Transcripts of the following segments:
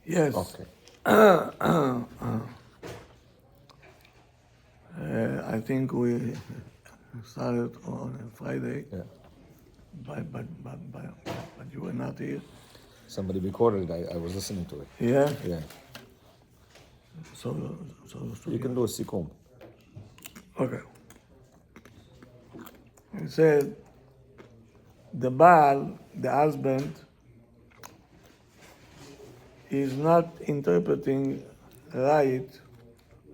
Yes. Okay. I think we started on a Friday, Yeah. but you were not here. Somebody recorded it. I was listening to it. Yeah. Yeah. So You can do a sikum. okay. He said the Baal, the husband, is not interpreting right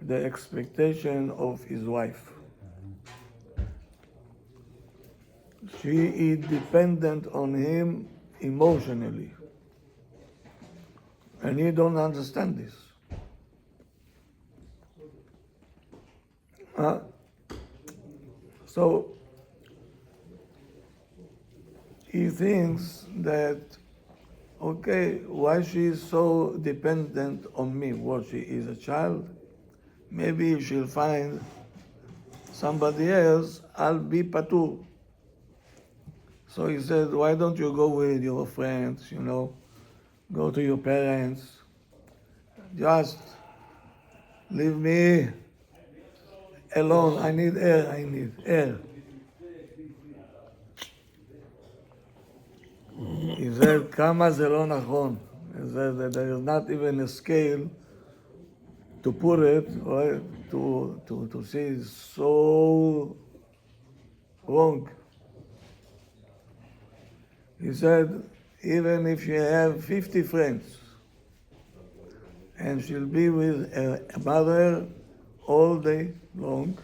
the expectation of his wife. She is dependent on him emotionally. And he don't understand this. So he thinks that, okay, why she is so dependent on me? What, she is a child? Maybe she'll find somebody else, I'll be patur. So he said, why don't you go with your friends, go to your parents, just leave me alone. I need air. He said, כמה זה לא נכון. He said that there is not even a scale to put it, right, to see it's so wrong. He said, even if you have 50 friends, and she'll be with a mother all day long,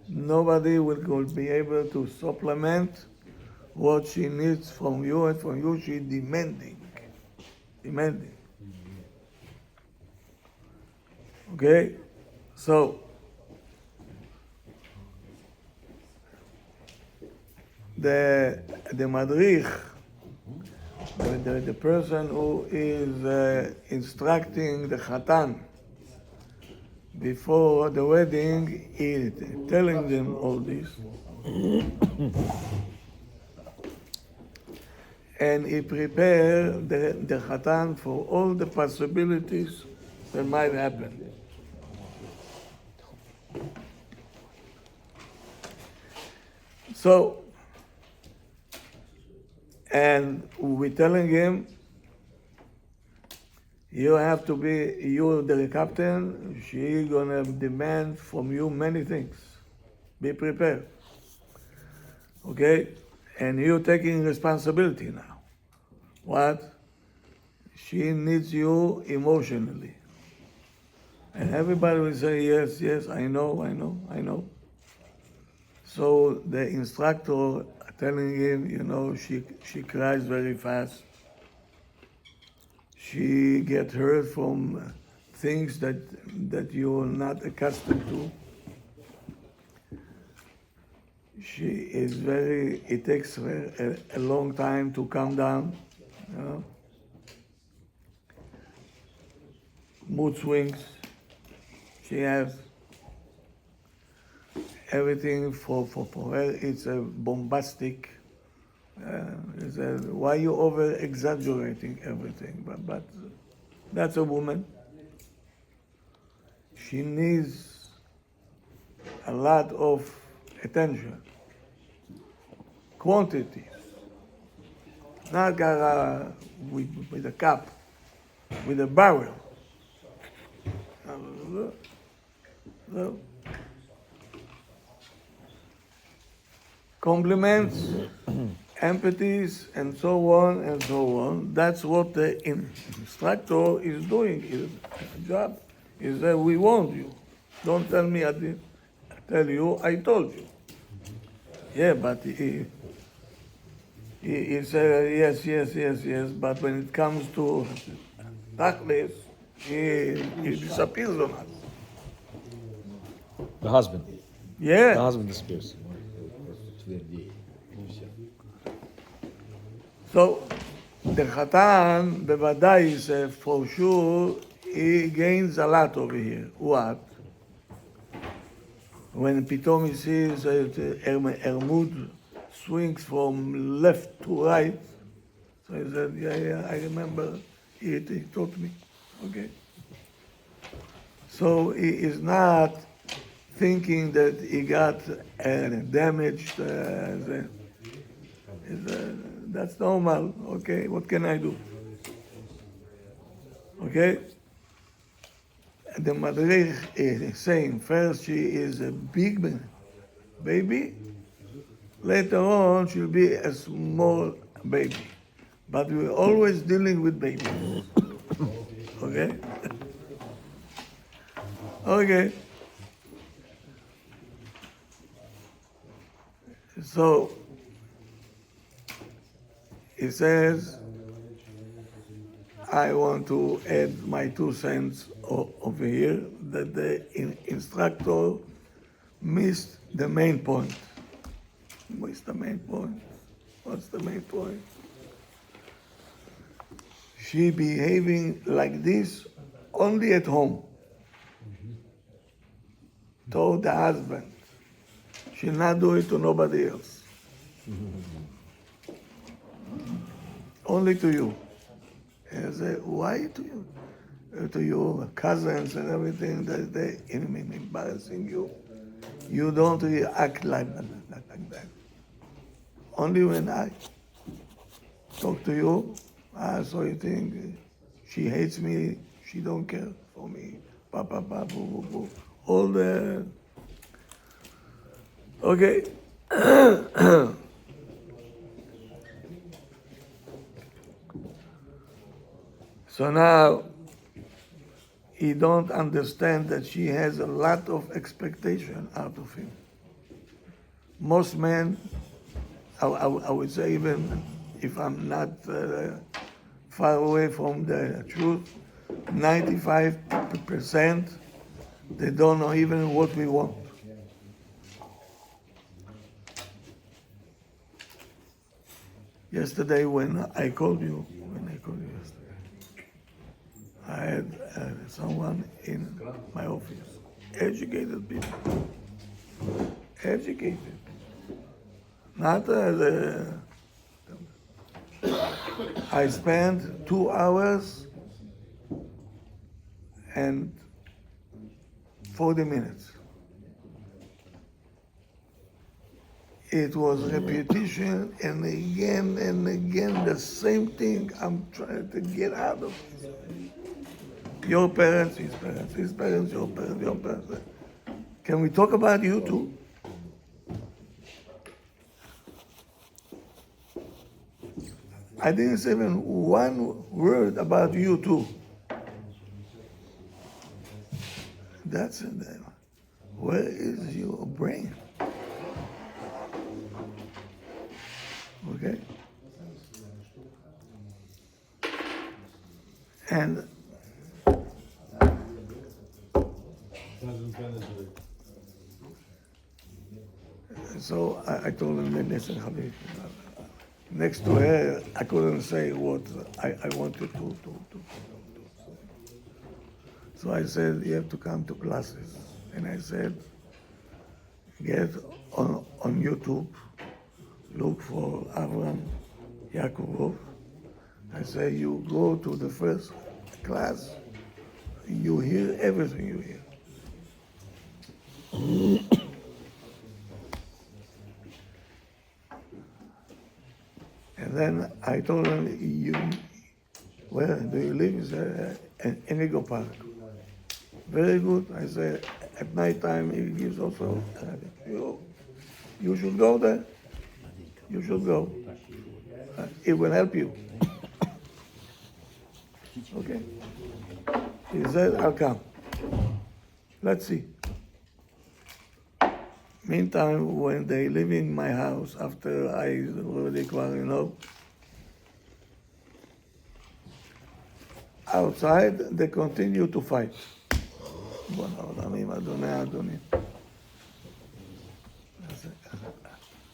nobody will be able to supplement what she needs from you, and from you she's demanding. Okay? So, the madrich, the person who is instructing the chatan before the wedding is telling them all this. And he prepared the chatan for all the possibilities that might happen. So, and we're telling him, you have to be, you the captain, she's gonna demand from you many things. Be prepared. Okay? And you're taking responsibility now. What? She needs you emotionally. And everybody will say, yes, yes, I know. So the instructor telling him, she cries very fast. She gets hurt from things that you're not accustomed to. She is it takes her a long time to calm down. Mood swings. She has everything for her. It's a bombastic. Why you over exaggerating everything? But that's a woman. She needs a lot of attention, quantities. Not with a cup, with a barrel. No. Compliments, empathies, and so on and so on. That's what the instructor is doing. His job is that we warned you. Don't tell me I didn't tell you, I told you. Yeah, but he said yes, but when it comes to tachlis, he disappears on us. The husband. Yeah. The husband disappears. So the Khatan, בוודאי, said for sure, he gains a lot over here. What? When פתאום he sees Ermud swings from left to right, so he said, yeah, I remember He taught me. Okay. So he is not thinking that he got damaged. That's normal. Okay. What can I do? Okay. The Madrich is saying first she is a big baby. Later on she'll be a small baby. But we're always dealing with babies. Okay? Okay. So he says, I want to add my 2 cents over here that the instructor missed the main point. What's the main point? What's the main point? She behaving like this only at home. Told the husband. She'll not do it to nobody else. Only to you. And I say, why to you? To your cousins and everything that they embarrassing you. You don't really act like that. Only when I talk to you, so you think she hates me, she don't care for me, boo, boo, boo. All the, okay. So now, he don't understand that she has a lot of expectation out of him. Most men, I would say, even if I'm not far away from the truth, 95%, they don't know even what we want. Yesterday when I called you yesterday, I had someone in my office, educated people, educated. Not I spent 2 hours and 40 minutes. It was repetition and again the same thing I'm trying to get out of it. Your parents, his parents, his parents, your parents, your parents. Can we talk about you too? I didn't say even one word about you too. That's it. Where is your brain? Okay? And so I told him, listen, Habib, next to her, I couldn't say what I wanted to. So I said, you have to come to classes. And I said, get on YouTube, look for Avram Yaakov. I say, you go to the first class, you hear everything you hear. And then I told him, where do you live? He said, in Enigo Park. Very good. I said, at night time he gives also, you should go there. You should go. It will help you. Okay? He said, I'll come. Let's see. Meantime, when they live in my house, after I already, outside, they continue to fight.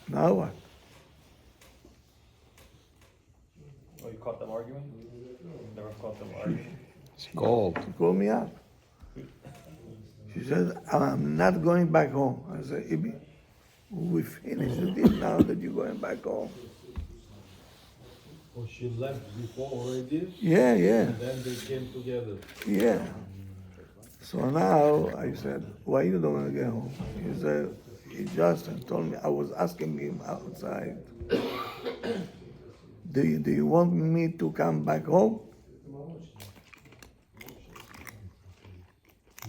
Now what? Oh, you caught them arguing? Never caught them arguing? She called. She called me up. She said, I'm not going back home. I said, Ibi, we finished the deal now that you're going back home. Or she left before already, Yeah, yeah, and then they came together. yeah. So now I said, why you don't want to get home? He said, he just told me, I was asking him outside, do you want me to come back home?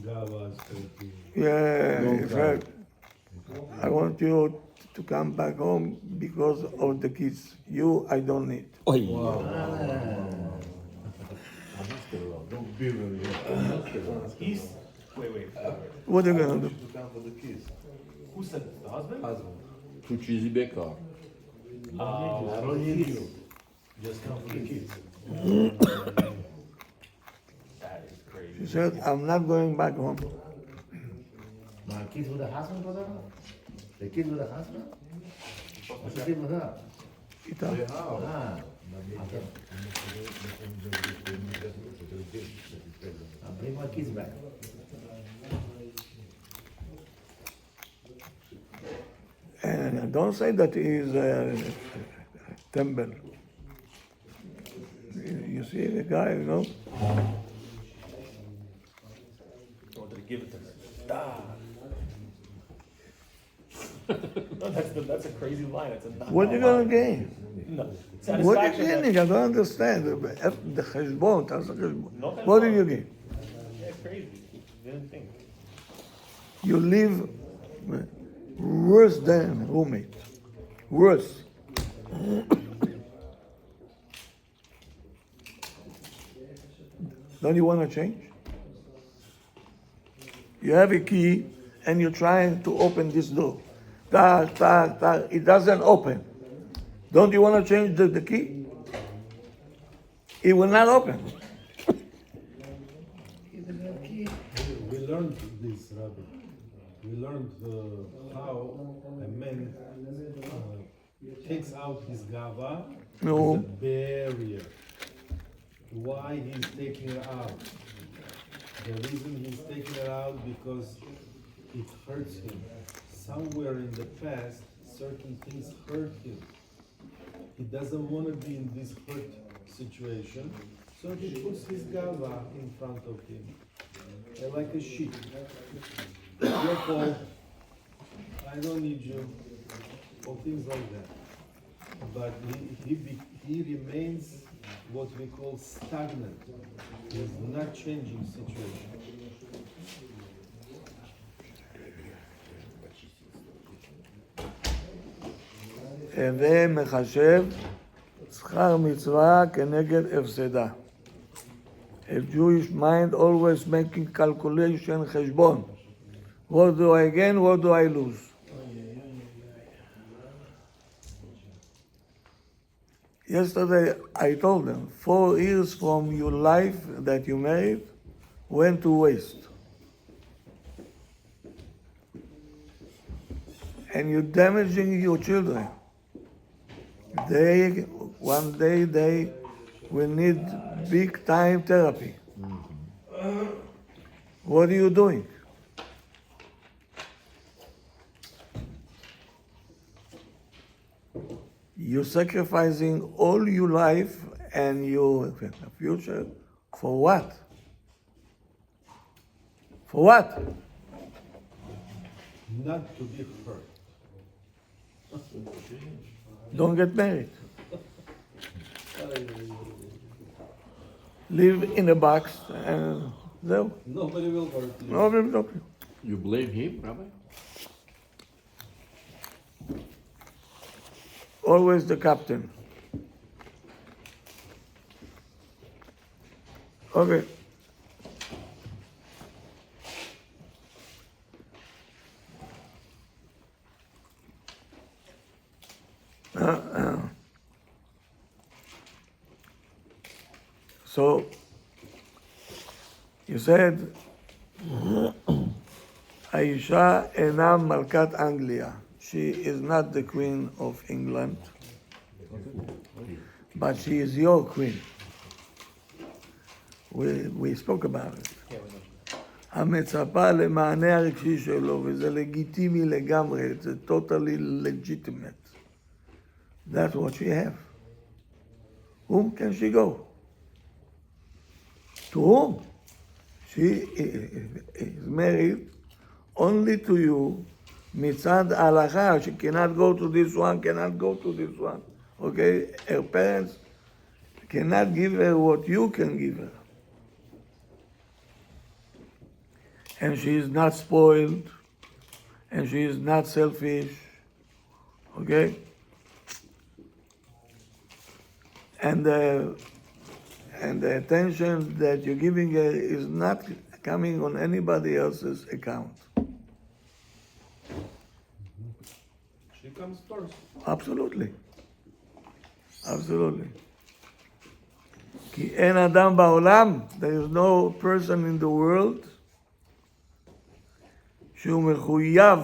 Gava is taking. Yeah, he said, I want you to come back home because of the kids. You, I don't need. Oy. He's. Wait. What are you gonna do? Who said this? The husband? Tu utilise Bekar. Oh, I don't need you. Just come for the kids. that is crazy. She said, I'm not going back home. My kids with a husband, brother? The kids with a husband? What's the deal with her? איתה. Ah, I'll bring my kids back. And don't say that he is tembel. You see the guy, you know? He wanted to give it to her. No, that's a crazy line. That's a not What are you gonna gain? No. What are you Satisfaction. gaining? I don't understand. The חשבון, תעשה חשבון. No What do חשבון. you gain? Yeah, it's crazy. Didn't think. You live worse than roommate. Worse. Don't you want to change? You have a key and you're trying to open this door. Tak, tak, tak. It doesn't open. Don't you want to change the key? It will not open. We learned this, Rabbi. We learned how a man takes out his gava No. as a barrier. Why he's taking it out? The reason he's taking it out because it hurts him. Somewhere in the past, certain things hurt him. He doesn't want to be in this hurt situation, so he puts his gava in front of him, like a sheep. Your fault. I don't need you, or things like that. But he remains what we call stagnant. He's not changing situation. הווה מחשב שכר מצווה כנגד הפסדה. A Jewish mind always making calculation, חשבון. What do I gain? What do I lose? Yesterday I told them 4 years from your life that you made went to waste. And you're damaging your children. One day they will need big time therapy. What are you doing? You're sacrificing all your life and your future for what? For what? Not to be hurt. Don't get married. Live in a box and zero. Nobody will hurt you. No problem. You blame him, Rabbi? Always the captain. Okay. So you said Aisha אינה מלכת Anglia. She is not the queen of England, but she is your queen. We spoke about it. המצפה למענה הרגשי שלו, וזה לגיטימי לגמרי, it's totally legitimate. That's what she have. whom can she go? To whom? She is married only to you. Mitzad halacha, she cannot go to this one, cannot go to this one. Okay? Her parents cannot give her what you can give her. And she is not spoiled, and she is not selfish. Okay? And the attention that you're giving her is not coming on anybody else's account. She comes first. Absolutely. Absolutely. כי אין אדם בעולם, there is no person in the world שהוא מחויב,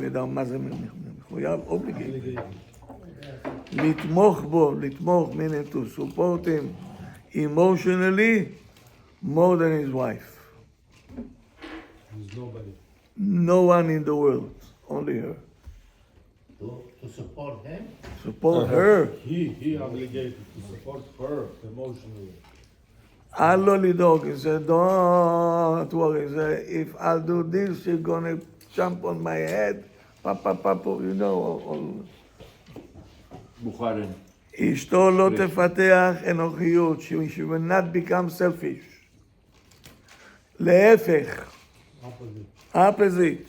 ידע מה זה מחויב? obligated. לתמוך בו, meaning to support him emotionally more than his wife. There's nobody. No one in the world, only her. To support him. Support her. He obligated to support her emotionally. אל לו לדאוג, he said, don't worry, he said, if I'll do this, she's gonna jump on my head, papa, you know. all. בוכרן. אשתו לא תפתח אנוכיות, she will not become selfish. להפך, opposite.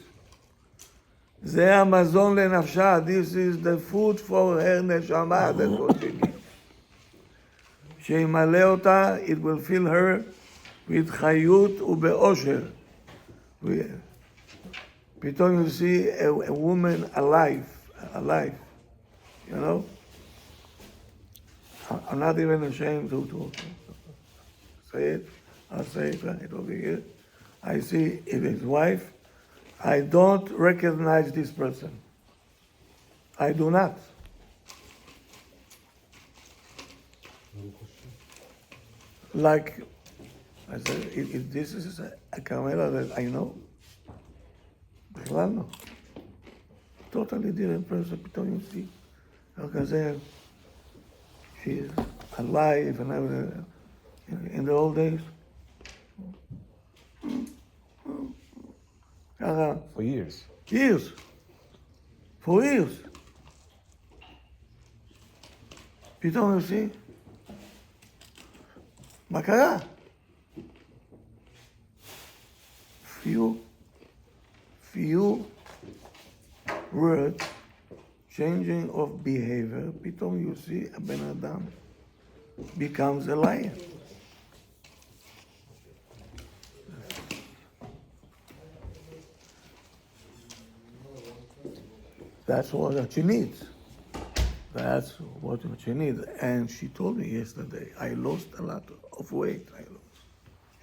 זה המזון לנפשה, this is the food for her נשמה, that's what she needs. שימלא אותה, it will fill her with חיות ובאושר. פתאום you see a woman alive, you know? I'm not even ashamed to say it. I'll say it right over here. I see if his wife, I don't recognize this person. I do not. Like, I said, if this is a camera that I know, בכלל לא. Totally different person, פתאום you see. כזה, she is alive and everything. In the old days. ככה, For years. years. For years. פתאום you see. מה קרה? Few words, changing of behavior, פתאום you see הבן אדם becomes a lion. That's what she needs. That's what she needs. And she told me yesterday, I lost a lot of weight.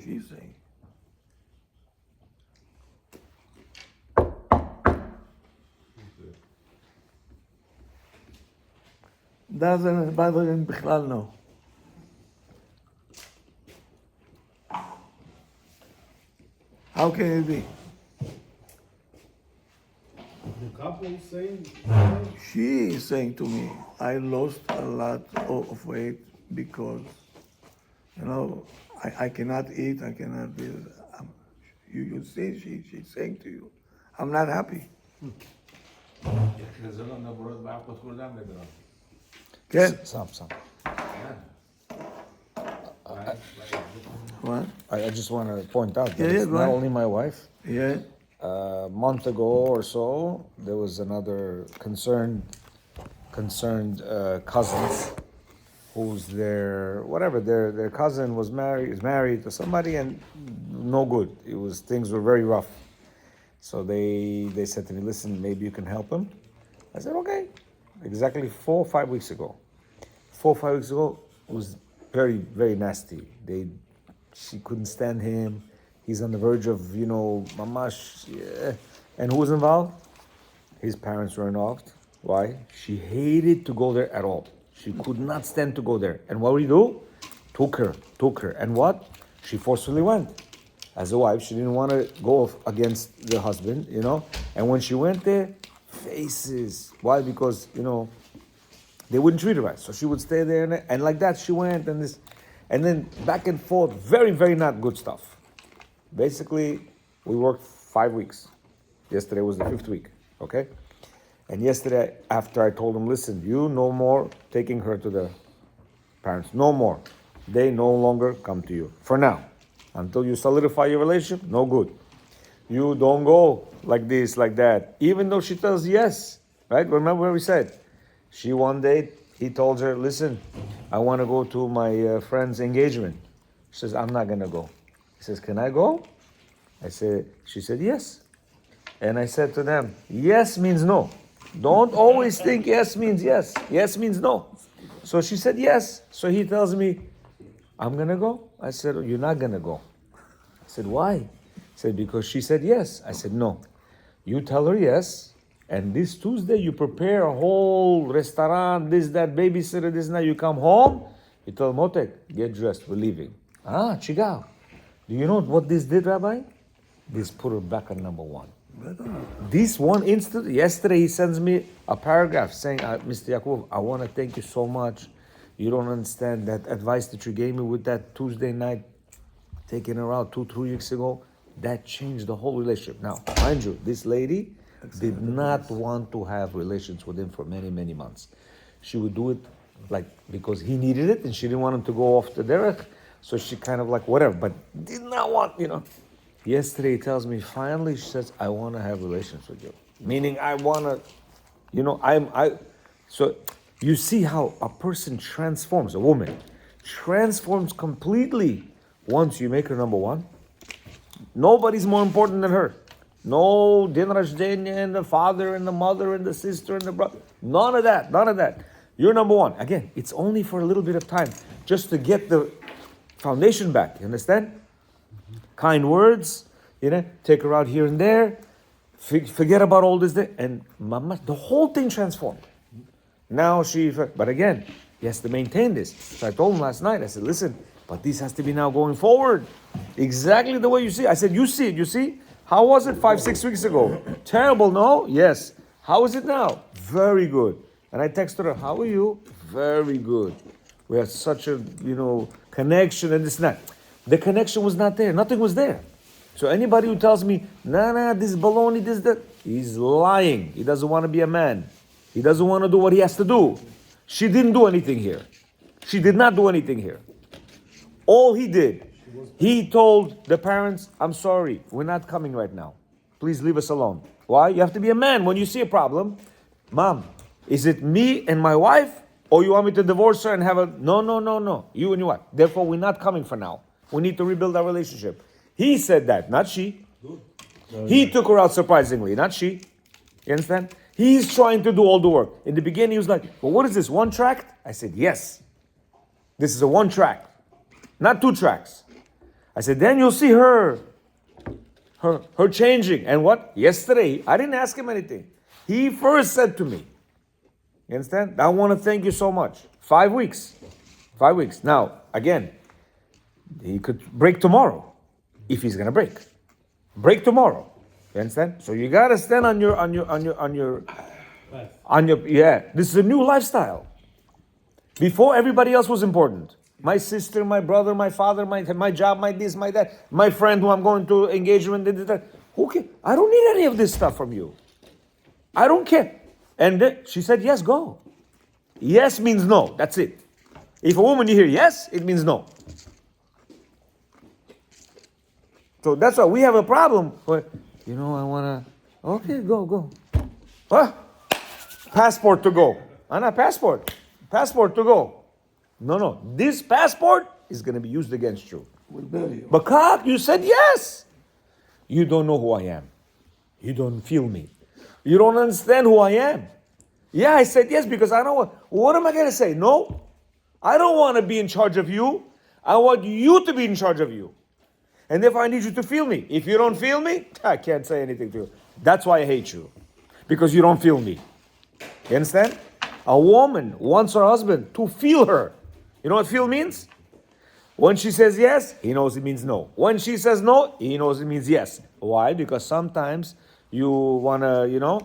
She's saying. Doesn't bother him בכלל, no. How can it be? The couple saying, She is saying to me, I lost a lot of weight because, I cannot eat, I cannot be. You see, she's saying to you, I'm not happy. כן? Some. What? I just want to point out that Yeah, it's go not ahead. only my wife. Yeah. A month ago or so, there was another concerned cousins who's their cousin is married to somebody and no good. Things were very rough. So they said to me, listen, maybe you can help him. I said, okay. Exactly 4 or 5 weeks ago. 4 or 5 weeks ago, it was very, very nasty. She couldn't stand him. He's on the verge of, mamash. Yeah. And who was involved? His parents were involved. Why? She hated to go there at all. She could not stand to go there. And what would he do? Took her. And what? She forcefully went. As a wife, she didn't want to go against the husband, And when she went there, faces. Why? Because, they wouldn't treat her right. So she would stay there, and like that she went, and then back and forth, very, very not good stuff. Basically, we worked 5 weeks. Yesterday was the 5th week, okay? And yesterday, after I told him, listen, you no more taking her to the parents, no more. They no longer come to you, for now. Until you solidify your relationship, no good. You don't go like this, like that. Even though she tells yes, right? Remember what we said? She one day, he told her, listen, I want to go to my friend's engagement. She says, I'm not going to go. He says, can I go? She said, yes. And I said to them, yes means no. Don't always think yes means yes. Yes means no. So she said yes. So he tells me, I'm going to go. I said, you're not going to go. I said, why? He said, because she said yes. I said, no. You tell her yes. And this Tuesday, you prepare a whole restaurant, this, that, babysitter, this, and that. You come home, you tell Motek, get dressed, we're leaving. Ah, Chigav. Do you know what this did, Rabbi? This put her back on number one. This one instant, yesterday he sends me a paragraph saying, Mr. Yaakov, I want to thank you so much. You don't understand that advice that you gave me with that Tuesday night, taking her out 2-3 weeks ago. That changed the whole relationship. Now, mind you, this lady did not want to have relations with him for many, many months. She would do it like because he needed it and she didn't want him to go off the derech. So she kind of like whatever, but did not want, Yesterday he tells me, finally, she says, I want to have relations with you. Meaning I want to, so you see how a person transforms, a woman transforms completely once you make her number one. Nobody's more important than her. No din rajdenya and the father and the mother and the sister and the brother. None of that. You're number one. Again, it's only for a little bit of time, just to get the foundation back. You understand? Kind words, take her out here and there. Forget about all this thing. And mama, the whole thing transformed. Now but again, he has to maintain this. So I told him last night, I said, listen, but this has to be now going forward. Exactly the way you see. I said, you see it, you see? How was it 5-6 weeks ago? Terrible, no? Yes. How is it now? Very good. And I texted her, how are you? Very good. We had such a, connection and this and that. The connection was not there. Nothing was there. So anybody who tells me, nah, this baloney, this, that, he's lying. He doesn't want to be a man. He doesn't want to do what he has to do. She didn't do anything here. She did not do anything here. All he did, he told the parents, I'm sorry, we're not coming right now. Please leave us alone. Why? You have to be a man when you see a problem. Mom, is it me and my wife? Or you want me to divorce her and have a... No. You and your wife. Therefore, we're not coming for now. We need to rebuild our relationship. He said that, not she. He took her out surprisingly, not she. You understand? He's trying to do all the work. In the beginning, he was like, well, what is this, 1 track? I said, yes. This is a 1 track, not 2 tracks. I said, then you'll see her changing. And what? Yesterday, I didn't ask him anything. He first said to me, you understand? I want to thank you so much. 5 weeks. 5 weeks. Now, again, he could break tomorrow, if he's gonna break. Break tomorrow. You understand? So you gotta stand on your. This is a new lifestyle. Before, everybody else was important. My sister, my brother, my father, my job, my this, my that, my friend who I'm going to engagement. Who cares? I don't need any of this stuff from you. I don't care. And she said, yes, go. Yes means no. That's it. If a woman you hear yes, it means no. So that's why we have a problem. But, I want to, okay, go. Huh? Passport to go. Not passport. Passport to go. No. This passport is going to be used against you. But you said yes. You don't know who I am. You don't feel me. You don't understand who I am. Yeah, I said yes because I know what am I going to say? No. I don't want to be in charge of you. I want you to be in charge of you. And therefore I need you to feel me. If you don't feel me, I can't say anything to you. That's why I hate you. Because you don't feel me. You understand? A woman wants her husband to feel her. You know what feel means? When she says yes, he knows it means no. When she says no, he knows it means yes. Why? Because sometimes you want to,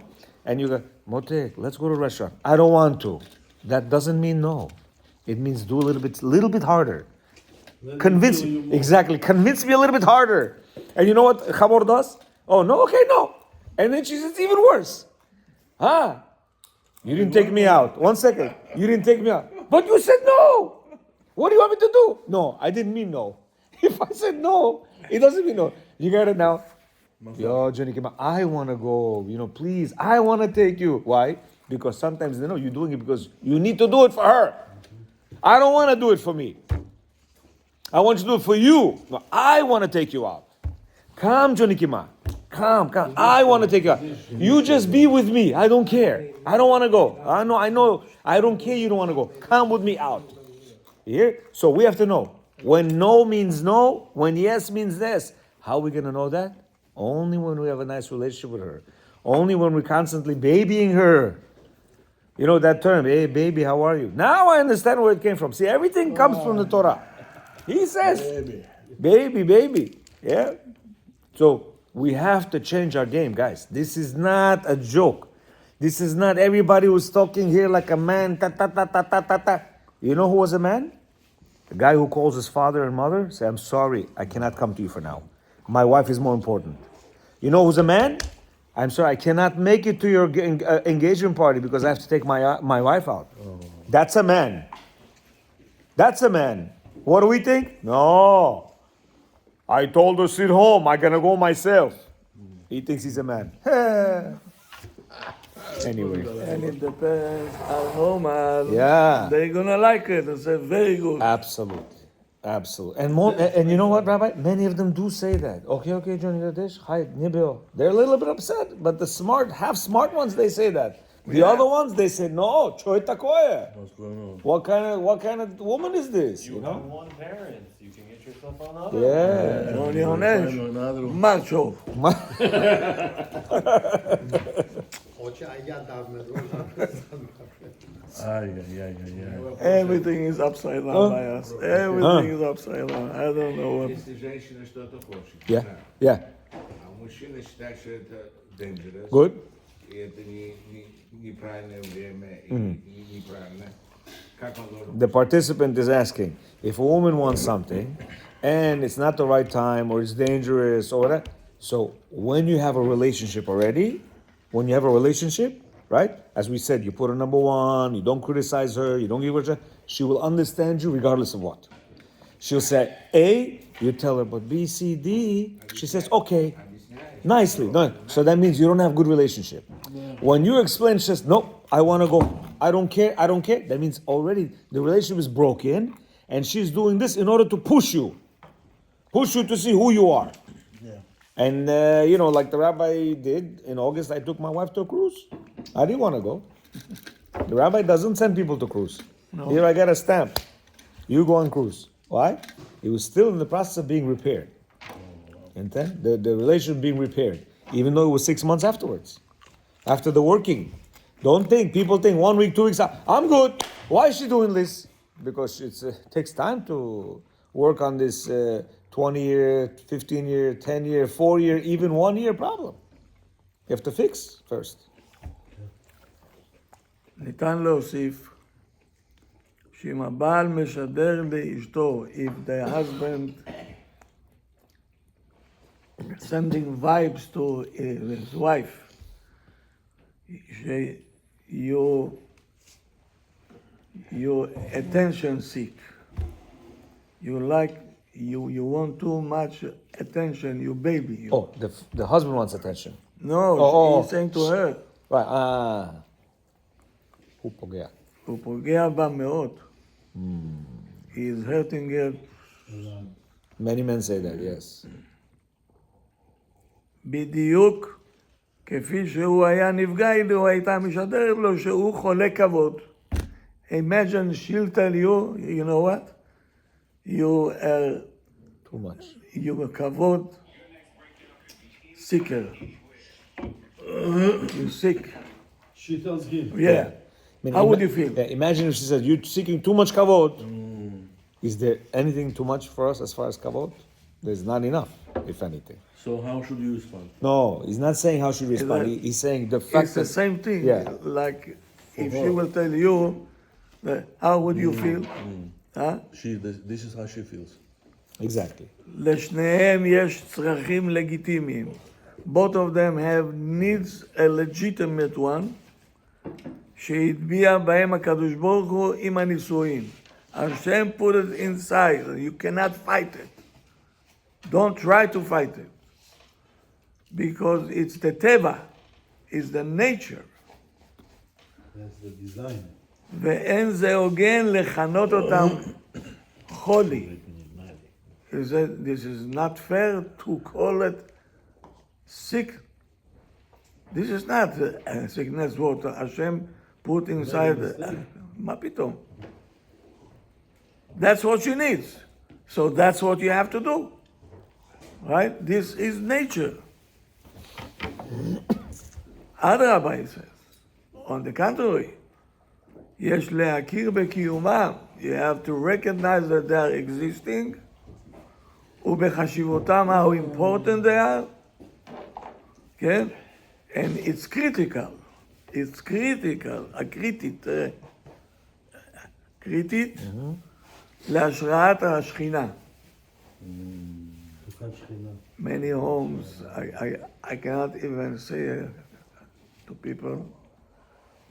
and you go, Motek, let's go to a restaurant. I don't want to. that doesn't mean no. It means do a little bit harder. Let me Convince show you me. more. Exactly. Convince me a little bit harder. And you know what Chamor does? Oh, no, okay, no. And then she says, even worse. Huh? You didn't take me out. 1 second. You didn't take me out. But you said no. What do you want me to do? No, I didn't mean no. If I said no, it doesn't mean no. You got it now? Yo, Johnny Kima, I want to go. Please, I want to take you. Why? Because sometimes they know you're doing it because you need to do it for her. I don't want to do it for me. I want you to do it for you. No, I want to take you out. Come, Johnny Kima. Come. I want to take you out. You just be with me. I don't care. I don't want to go. I know. I don't care you don't want to go. Come with me out. Here? So we have to know. When no means no, when yes means yes. How are we going to know that? Only when we have a nice relationship with her. Only when we're constantly babying her. You know that term, hey baby, how are you? Now I understand where it came from. See, everything comes from the Torah. He says, baby. Yeah? So we have to change our game, guys. This is not a joke. This is not everybody who's talking here like a man. You know who was a man? The guy who calls his father and mother, say, I'm sorry, I cannot come to you for now. My wife is more important. You know who's a man? I'm sorry, I cannot make it to your engagement party because I have to take my wife out. That's a man. That's a man. What do we think? No. I told her, sit home. I'm going to go myself. He thinks he's a man. Anyway. And if the parents are normal, Yeah. they're gonna like it and say, very good. Absolutely. And more, and you know what, Rabbi? Many of them do say that. Okay, Johnny Radesh, hi, Nibel. They're a little bit upset, but the half smart ones, they say that. The other ones, they say, no, choy takoye. What's going on? What kind of woman is this? You have know? one parent. You can get yourself another. Yeah. Ronnie Onesh, macho. Everything is upside down by us. Everything is upside down. I don't know what. Если женщина что-то хочет. Yeah. А мужчина считает, что это dangerous. Good. И это неправильное время, и неправильно. Как он должен... The participant is asking, if a woman wants something and it's not the right time or it's dangerous or whatever, so when you have a relationship already, right? As we said, you put her number one, you don't criticize her, you don't give her, she will understand you regardless of what. She'll say A, you tell her, but B, C, D, she says, okay, nicely. No. So that means you don't have good relationship. When you explain, she says, no, I want to go. I don't care. That means already the relationship is broken and she's doing this in order to push you to see who you are. Yeah. And, like the rabbi did in August, I took my wife to a cruise. I didn't want to go. The rabbi doesn't send people to cruise. No. Here I got a stamp. You go on cruise. Why? It was still in the process of being repaired. And then the relationship being repaired, even though it was 6 months afterwards. After the working. People think 1 week, 2 weeks, I'm good. Why is she doing this? Because it takes time to work on this 20-year, 15-year, 10-year, 4-year, even 1-year problem. You have to fix first. ניתן להוסיף שאם הבעל משדר לאשתו, if the husband sending vibes to his wife, you attention seek, you want too much attention, you baby. The husband wants attention. No, he's saying to her. Right, הוא פוגע. הוא פוגע בה מאוד. He is hurting her. Many men say that, yes. בדיוק כפי שהוא היה נפגע אילו הייתה משדרת לו שהוא חולה כבוד. Imagine she'll tell you, you know what? You are Too much. You a כבוד seeker. You're sick. She tells him. Yeah. How would you feel? Yeah, imagine if she said, you're seeking too much kavod. Is there anything too much for us as far as kavod? There's not enough, if anything. So how should you respond? No, he's not saying how should we respond. He's saying the fact It's the same thing. Yeah. Like if she will tell you, How would you feel? Huh? This is how she feels. Exactly. לשניהם יש צרכים לגיטימיים. Both of them have needs, a legitimate one, שהטביע בהם הקדוש ברוך הוא עם הנישואין. Hashem put it inside, you cannot fight it. Don't try to fight it. Because it's the teva, it's the nature. That's the design. ואין זה הוגן לכנות אותם חולי. He said, this is not fair to call it sick. This is not a sickness what Hashem put inside. מה פתאום? That's what she needs. So that's what you have to do. Right? This is nature. אדרבה, he says. On the contrary, יש להכיר בקיומם. You have to recognize that they are existing. ובחשיבותם, how important they are. כן? And it's critical. It's critical. הקריטית. קריטית. להשראת השכינה. Many homes, I cannot even say to people,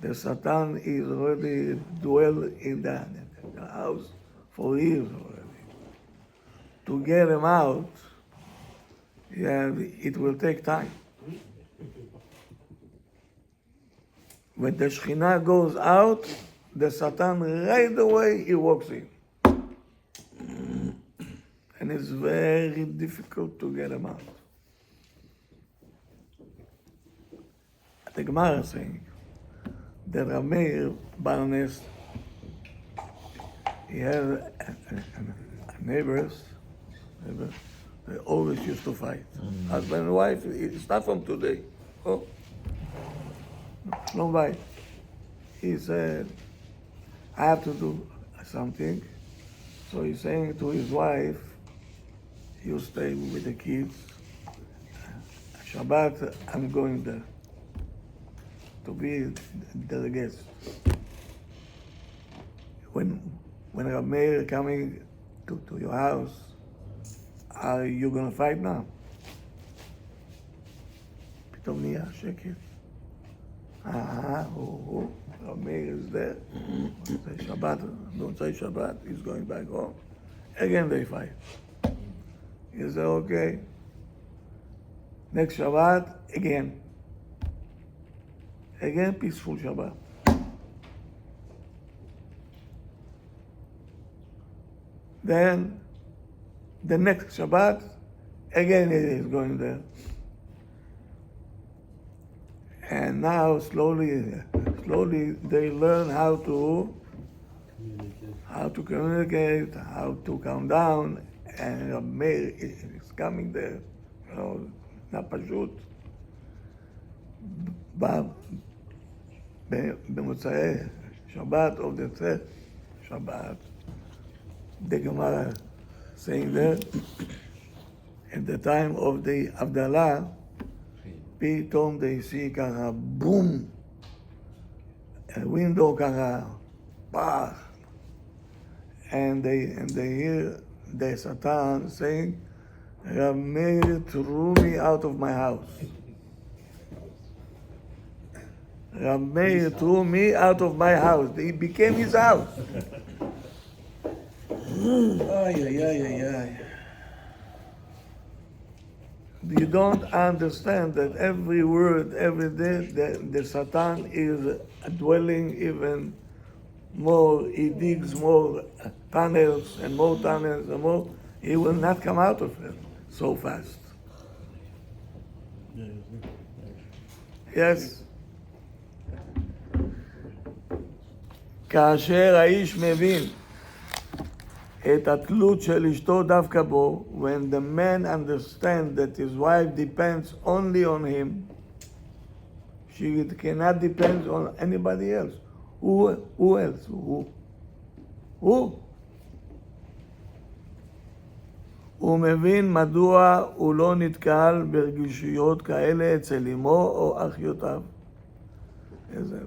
the Satan is already dwell in the house for years already. To get him out, yeah, it will take time. When the Shekhinah goes out, the Satan right away he walks in. And it's very difficult to get him out. The Gemara is saying that Rameir Barnes, he had neighbors, they always used to fight. Husband and wife, it's not from today. Oh, no fight. He said, I have to do something. So he's saying to his wife, you stay with the kids. Shabbat, I'm going there to be the guest. When a mayor coming to your house, are you gonna fight now? פתאום נהיה שקט. המאיר is there. Say Shabbat, don't say Shabbat, he's going back home. Again they fight. He said, okay. Next Shabbat, again. Again, peaceful Shabbat. Then, the next Shabbat, again it is going there. And now, slowly, they learn how to communicate, how to calm down, and a mayor is coming there, not פשוט. במוצאי שבת, of the third Shabbat, the Gemara saying that, at the time of the Havdalah, פתאום they see ככה, boom, a window ככה, pach, and they hear the Satan saying, Rav Meir threw me out of my house. Rav Meir threw me out of my house. It became his house. You don't understand that every word, every day, the Satan is dwelling even more. He digs more tunnels and more tunnels and more. He will not come out of it so fast. Yes. כאשר האיש מבין את התלות של אשתו דווקא בו, when the man understands that his wife depends only on him, she cannot depend on anybody else. Who else? Who? הוא מבין מדוע הוא לא נתקל ברגישויות כאלה אצל אמו או אחיותיו.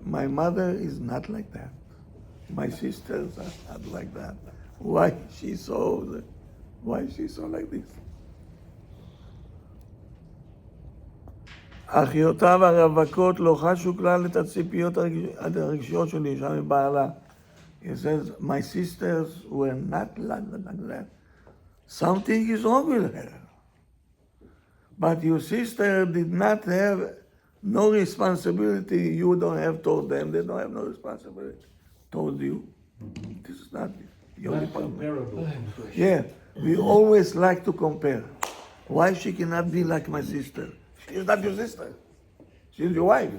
My mother is not like that. my sisters are not like that. Why she so like this? אחיותיו הרווקות לא חשו כלל את הציפיות הרגשיות של אישה מבעלה. He says, my sisters were not like that. Something is wrong with her. But your sister did not have no responsibility. You don't have told them. They don't have no responsibility. Told you. This is not your Not department. comparable. Yeah, we always like to compare. Why she cannot be like my sister? She is not your sister. She is your wife.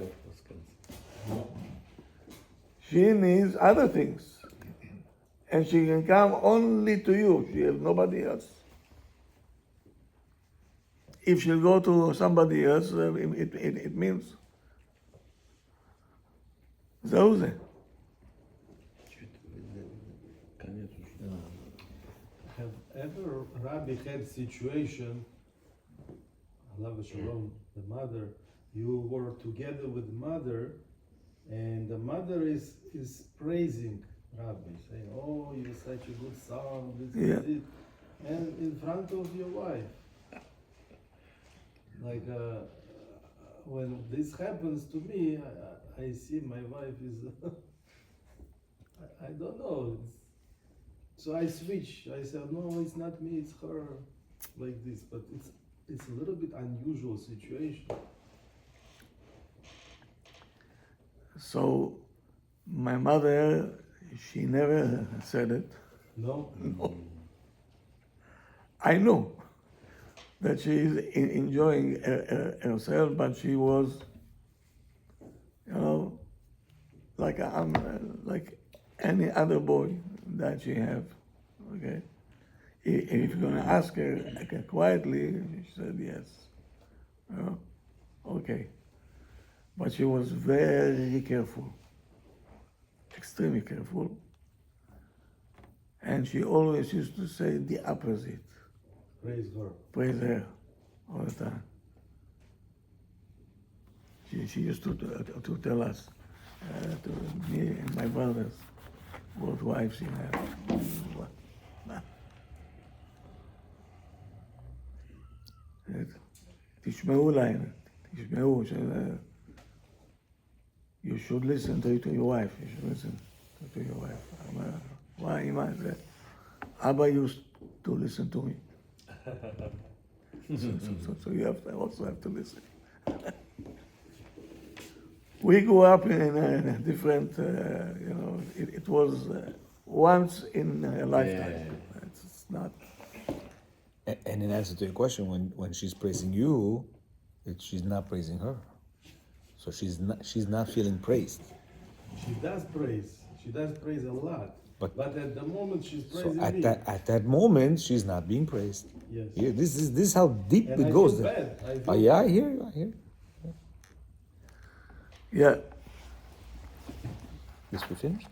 She needs other things. And she can come only to you. She has nobody else. If she'll go to somebody else, it means זהו זה. Have ever Rabbi had situation, Allah Shalom, the mother, you were together with mother, and the mother is praising Rabbi, saying, oh, you're such a good son, this Yeah. is it, and in front of your wife. Like, when this happens to me, I see my wife is, I don't know. So I switch. I said, no, it's not me, it's her, like this. But it's a little bit unusual situation. So my mother, she never said it. No? No. I know that she is enjoying herself, but she was, like like any other boy that she have. Okay, if you're gonna ask her quietly, she said yes. Okay, but she was very careful, extremely careful, and she always used to say the opposite. Praise her. Praise her all the time. She used to tell us, to me and my brothers, what wives she had. תשמעו להם, תשמעו, you should listen to your wife, you should listen to your wife. Why, אמא, Abba used to listen to me. So you also have to listen. We grew up in a different, it was once in a lifetime. It's not. And in answer to your question, when she's praising you, she's not praising her. So she's not feeling praised. She does praise. She does praise a lot. But- But at the moment she's So praising at me. that moment, she's not being praised. Yes. Yeah, this is how deep And it I goes. feel there. bad. I feel Yeah, I hear you. Yeah. Yes, we finished.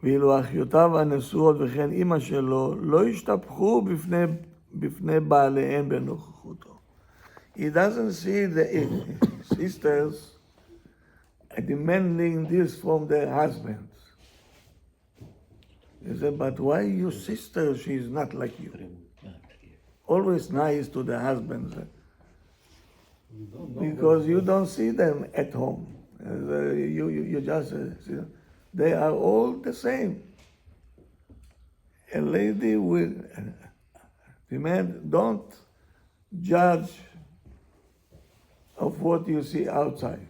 ואילו אחיותיו הנשואות וכן אימא שלו לא השתפכו בפני בעליהן בנוכחותו. He doesn't see the sisters demanding this from their husbands. He said, but why your sister, she's not like you? Always nice to the husbands. you don't know Because you don't see them at home. You just see them. They are all the same. A lady will, the man, don't judge of what you see outside.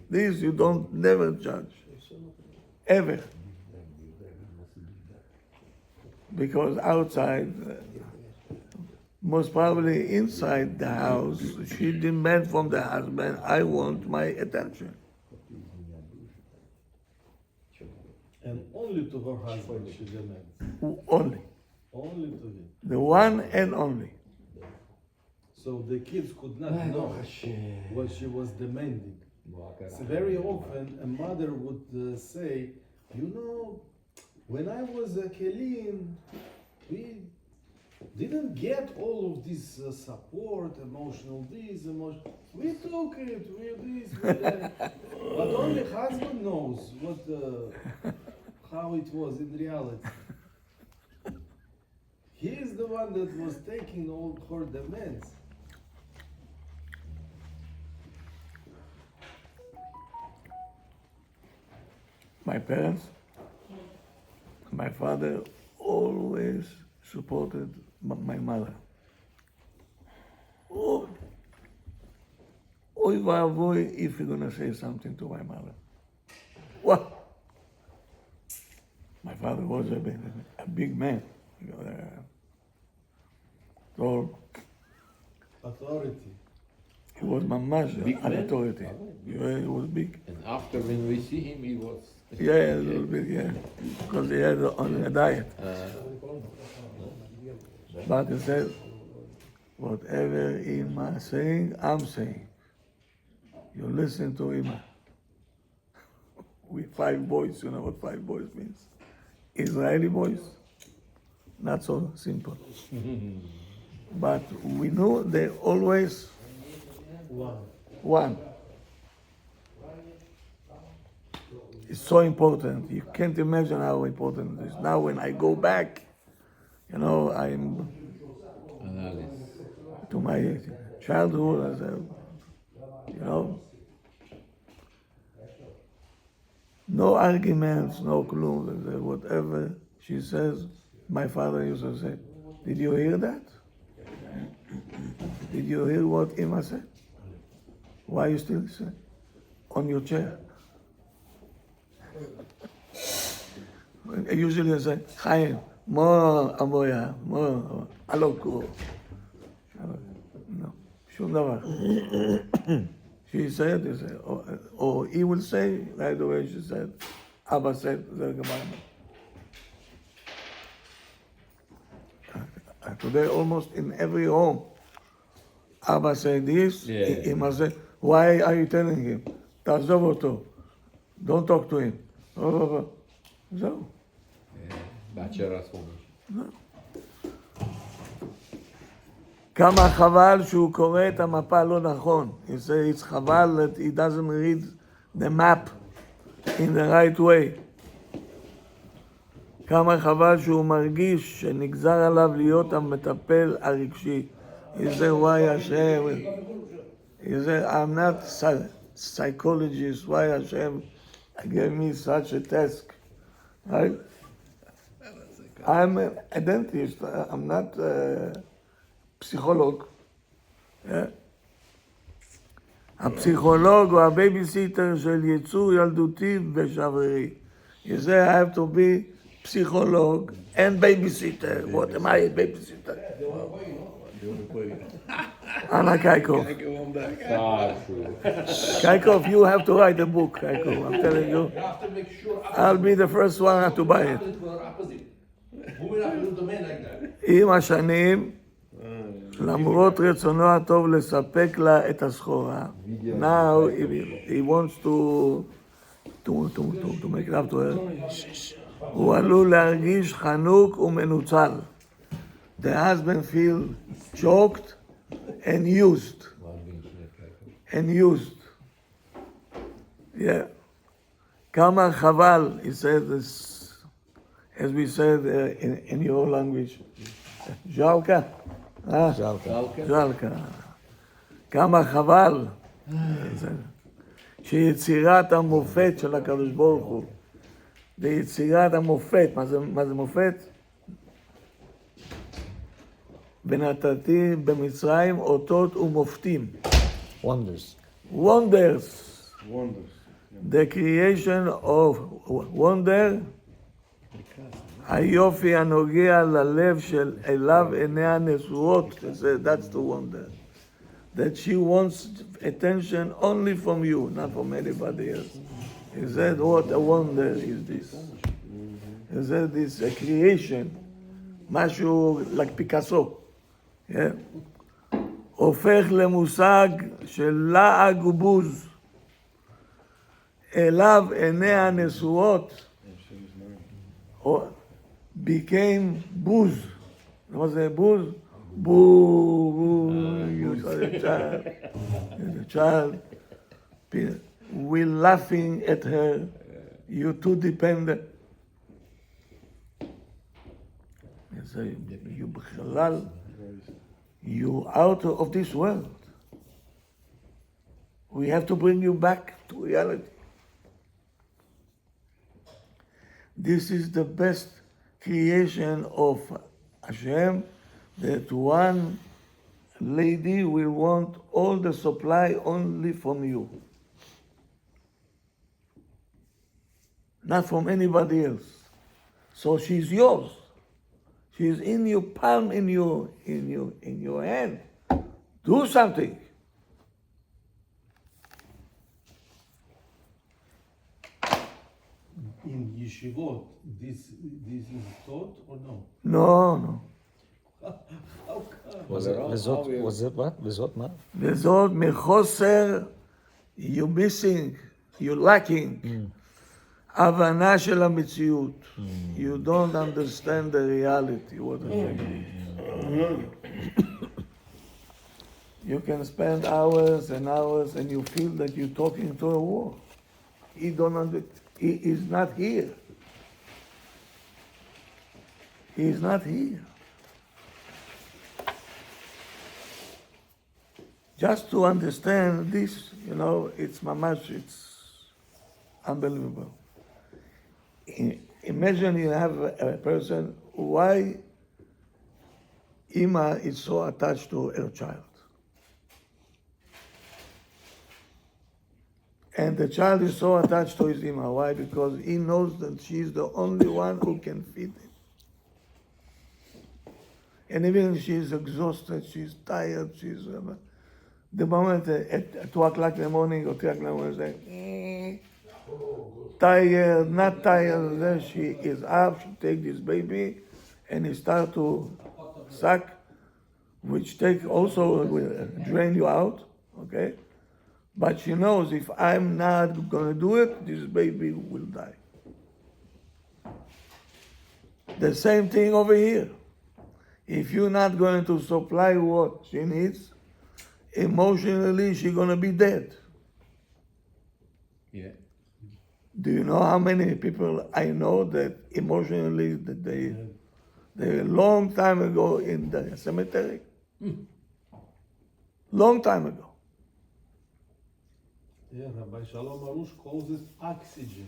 This you don't never judge. Ever. Because outside, most probably inside the house, she demand from the husband, I want my attention. And only to her husband she demands. Only. Only to him. The one and only. So the kids could not know what she was demanding. So very often a mother would say, you know, when I was a Kelim, didn't get all of this support, emotional this, emotional. We took it, we this, we that. But only husband knows what, how it was in reality. He is the one that was taking all her demands. My parents, my father always supported my mother. Oh, oy vavoy if you're gonna say something to my mother. What? My father was a big man. So Authority. he was mamash Big an man? authority. Yeah, he was big. And after when we see him, he was. Yeah, a little bit, yeah. Because he had on a diet. But he said, whatever Ima saying, I'm saying. You listen to Ima. With 5 boys, you know what 5 boys means? Israeli boys, not so simple. But we know they always one. It's so important. You can't imagine how important it is. Now when I go back, you know, I'm to my childhood, I said, you know, no arguments, no clue, whatever she says, my father used to say, did you hear that? Did you hear what Ima said? Why you still say? On your chair. Usually I say, Chaim, more amoya, more aloku. No, shum davar. She said, or he will say, right the way she said, Abba said, today almost in every home, Abba said this, he must say, why are you telling him? תעזוב אותו. Don't talk to him. זהו. Bachelor school. כמה חבל שהוא קורא את המפה לא נכון. He says it's חבל that he doesn't read the map in the right way. כמה חבל שהוא מרגיש שנגזר עליו להיות המטפל הרגשי. He said, why Hashem? He said, I'm not psychologist. Why Hashem gave me such a task? Right? I'm a dentist. I'm not a psycholog. Yeah? הפסיכולוג הוא הבייביסיטר של יצור ילדותי ושברירי. He said, I have to be psycholog and babysitter. What am I, a babysitter? Anna Kaikov. Kaikov, you have to write a book, Kaikov. I'm telling you. I'll be the first one to buy it. עם השנים, למרות רצונו הטוב לספק לה את הסחורה, now he wants to make it up to her, הוא עלול להרגיש חנוק ומנוצל. The husband feel choked and used. Yeah. כמה חבל, he said this, as we said in your language, ז'לקה. ז'לקה. כמה חבל שיצירת המופת של הקדוש ברוך הוא, זה יצירת המופת, מה זה מופת? ונתתי במצרים אותות ומופתים. Wonders. The creation of wonder, היופי הנוגע ללב של אליו עיניה נשואות. That's the wonder. That she wants attention only from you, not from anybody else. He said, what a wonder is this. He said, this a creation, משהו like פיקאסו. Yeah. הופך למושג של לעג ובוז. אליו עיניה נשואות. Became booze. Was a boo, boo, boo. You saw the child. The child. We're laughing at her. You're too dependent. I say, you בכלל, you out of this world. We have to bring you back to reality. This is the best creation of Hashem, that one lady will want all the supply only from you. Not from anybody else. So she's yours. She's in your palm, in your hand. Do something. In yeshivot, this is taught or no? No. How come? was it what? וזאת מה? וזאת מחוסר, you're missing, you're lacking. הבנה של המציאות. You don't understand the reality. What is it? You can spend hours and hours and you feel that you're talking to a wall. He is not here. He is not here. Just to understand this, it's mamash, it's unbelievable. Imagine you have a person, why Ima is so attached to her child. And the child is so attached to his Ima. Why? Because he knows that she's the only one who can feed him. And even if she's exhausted, she's tired, the moment at 2 o'clock in the morning or 3 o'clock in the morning, like, tired, not tired, then she is up, she take this baby, and he start to suck, which also will drain you out, okay? But she knows if I'm not gonna do it, this baby will die. The same thing over here. If you're not going to supply what she needs, emotionally she's gonna be dead. Yeah. Do you know how many people I know that emotionally that they a long time ago in the cemetery? Long time ago. Yeah, Rabbi Shalom Arush calls it oxygen.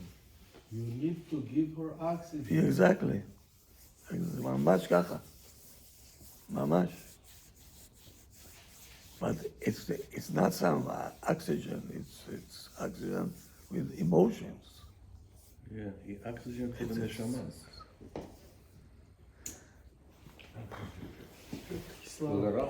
You need to give her oxygen. Exactly. ממש ככה. ממש. But it's not some oxygen. It's oxygen with emotions. Yeah, oxygen to the neshama. תודה רבה.